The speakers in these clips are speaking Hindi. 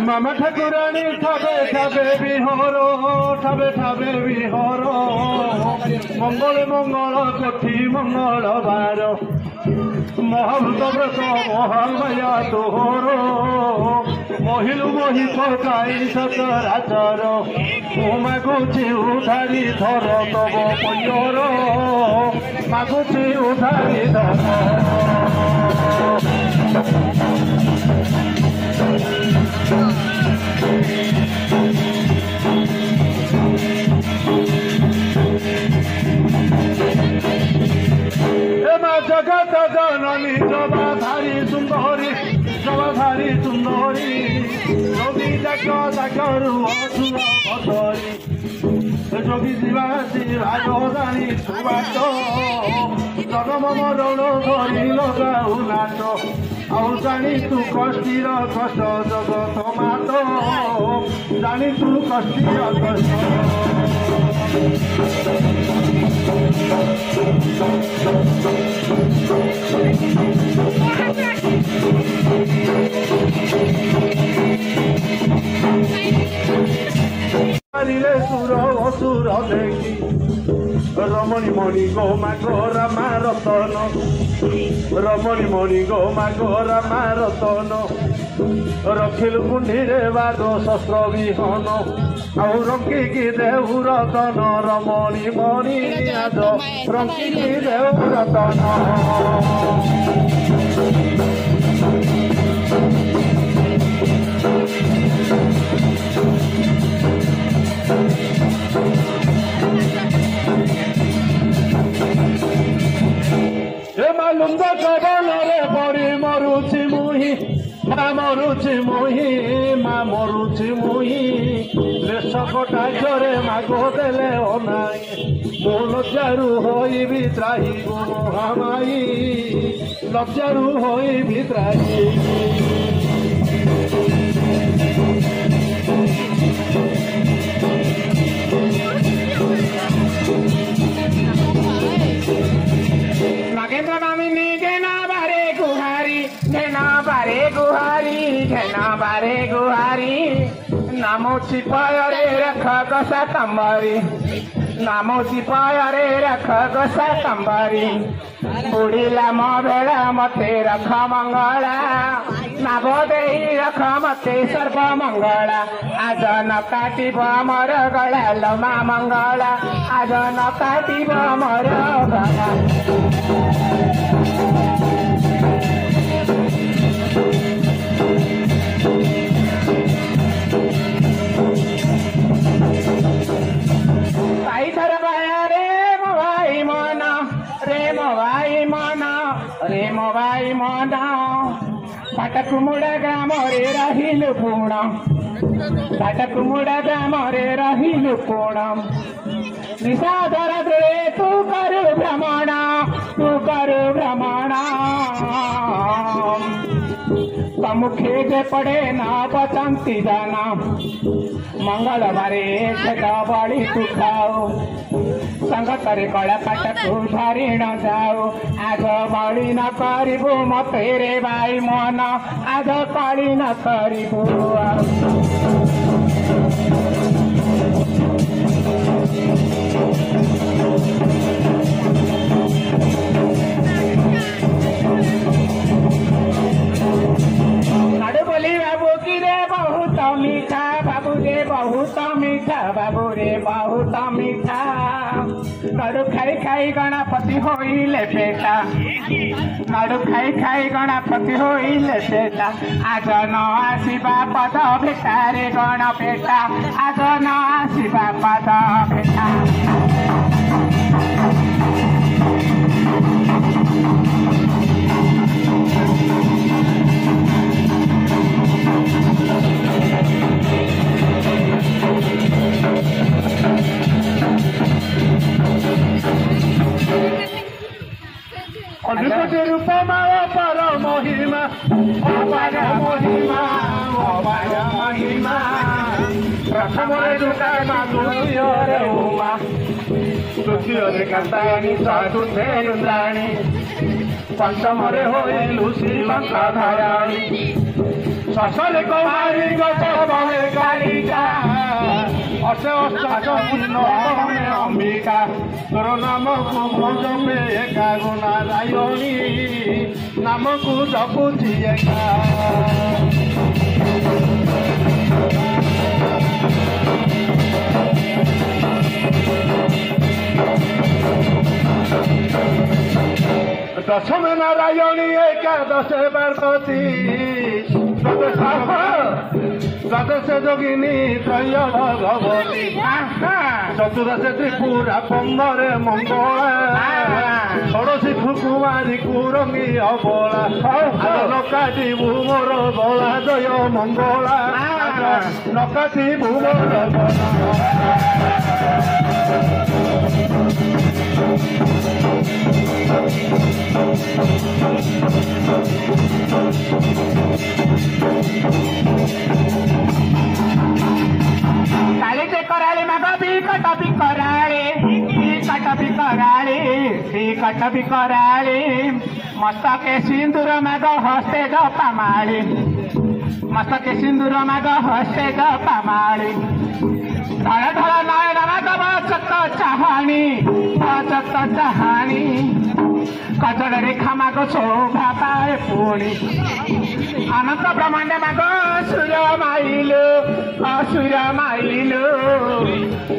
मामा ठाकुराणी ठाबे ठाबे बिहर ठाबे ठाबे बिहर मंगल मंगल कोठी मंगलबार महाभूत व्रत महामाया तोहर महिलु मही पकाई सचराचर मागुची उधारी धर तब पैर मागुची उधारी धर जगत जननी जबाधारी सुंदरी जबाधारी सुंदरी जोगी जाक जाकरू असुर भतरी जोगी शिवा शिवा जोदानी सुबाट जन्म मरण धरी लगाऊ नाट आउ जानी तू कष्टीर कष्ट जगत मात जानी तू कष्टीर कष्ट सुर असुर देखी रमणी मणि गो मागो रामा रतन रमणी मणि गो मागो रामा रतन रखिलु कुंडीरे बाद शस्त्र विहन आउ रंकिकी देहु रतन रमणी मणि आज रंकिकी देहु रतन लुंद कबल रे पड़ी मरुची मुही माँ मरुची मुही लेशकटा जरे मागो देले अनाई मो लज्जारू होई भित्राही गो महामाई लज्जारू होई भित्राही बारे गुहारी नामो सिपाय रे रख गसा तंबारी नामो सिपाय रे रख गसा तंबारी बुढ़ीला मो बेड़ा मते रख मंगला नाभो देही रख मते सर्व मंगला आज न काटिब मोर गला लमा मंगला आज न काटिब मोर गला कुमुड़ा ग्राम रे रहिलु पूर्ण कुमुड़ा ग्राम रे रहिलु पूर्ण निशाधर रे तू करु भ्रमण मुखे जे पड़े ना बचंती जाना मंगलवारे खेत बड़ी तू खाओ संगत रे कला काटकू धरी न जाओ आज बड़ी न करू मते रे भाई मन आज कली न करू बाबू रे बहुत मीठा नड़ू खाई खाई गणपति होइले बेटा नड़ू खाई खाई गणपति होइले बेटा आज न आसिबा पद भेटा रे गण बेटा आज न आसिबा पद भेटा अधिपति रूप पर महिमा अपार महिमा प्रथम दुर्गा माधुर्य उमा तृतीय कांतायनी चतुर्थे रुद्राणी ପଞ୍ଚମରେ ହୋଇଲୁ ଶ୍ରୀଲଙ୍କା ଧାରାଣୀ ଶଶରେ କମାରି ଗଛ ବଳେ କାଳିକା ଅଶେ ଅଷ୍ଟାଚ ଅମ୍ବିକା ତୋର ନାମକୁ ମୁଁ ଜପେ ଏକା ଗୁଣା ରାୟଣୀ ନାମକୁ ଜପୁଛି ଏକା दशम नारायणी एकादश पार्वती द्वादश जोगिनी त्रय भगवती चतुर्दश त्रिपुरा पंदरे मंगला षोड़शी कुमारी कुरंगी अबला नकाटी भूमर बला जय मंगला नकाटी भूमर कालीचे कराळे माग बिकट बिकराळे मस्तके सिंदूर माग हस्ते जपामाळी मस्तके सिंदूर माग हस्ते जपामाळी ढळ ढळ नयन माग बचत चाहाणी कजळ रेखा माग शोभा पाए पुणी अनंत ब्रह्मांड माग असुर माइलो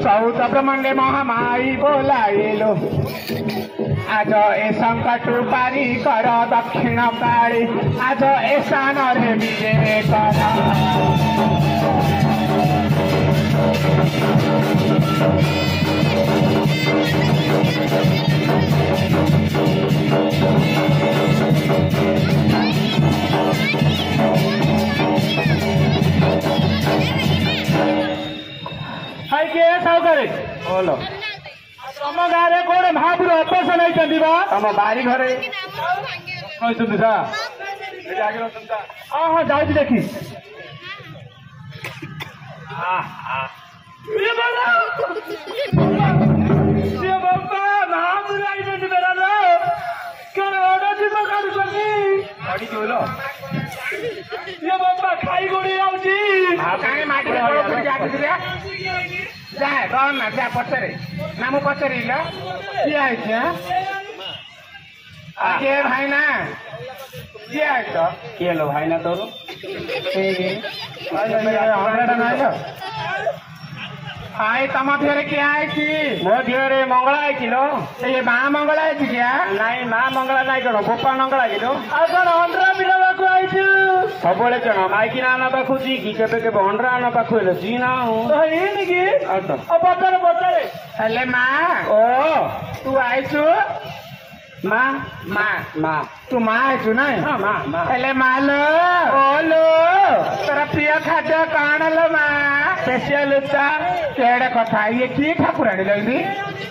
चौद ब्रह्मांडे महामाई बोलाइलो आज ए संकट पारी कर दक्षिण काली आज ए स्थान रे विजय कर साउकारी बोलो तुम गाँव में कौन महापुर ऑपरेशन होती तुम बारी घरे हाँ जाऊँ देखी खाई गोड़ी जाए कौन ना जा पचरे ना मु पचरी किए है भाई ना किए है तो किए लो भाई ना तोर आई तम दिहरे क्या आई मो दिहरे मंगला आई ये माँ मंगला आई क्या नाई माँ मंगला नाई कौन गोपाल मंगला आई कौन अंडरा मिलवा को आई सब कौन माइकी ना पाखु जी कि के अंडरा आना पाखु जी ना पचारे पचारे हेले माँ ओ तू आईचु माँ माँ माँ तू माँ आईचु ना हाँ माँ माँ हेले माँ लो ओ लो तेरा प्रिय खाद्य कौन लो माँ स्पेशल केड़े कथा ये किए ठाकुराणी लगी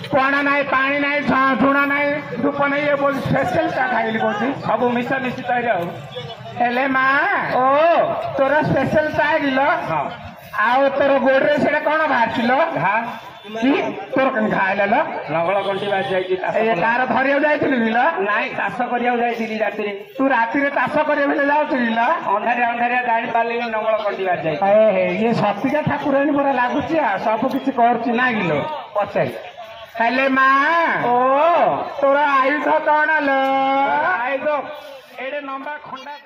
पणा ना पानी ना झुणा ना धूप ना ये बोल स्पेशल चा खाइली कौन सब मिशा मिशी तैयार हेले माँ ओ तोर स्पेशल चा गिलो आओ तोर गोड़े से कौन बाहर घा तोर कहीं खाइल लंगल कंटी बाज जाए तार धरिया जाइल नाई चाष कर राति तू राति चाष कर अंधारिया अंधारिया जानी पारे लंगल कंटी बाज जाए ये सतिका ठाकुराणी पूरा लगुच सब किसी करना गिलो पचार हेले माँ ओ तोर आयुध कौन लो आयुध एडे लंबा खंडा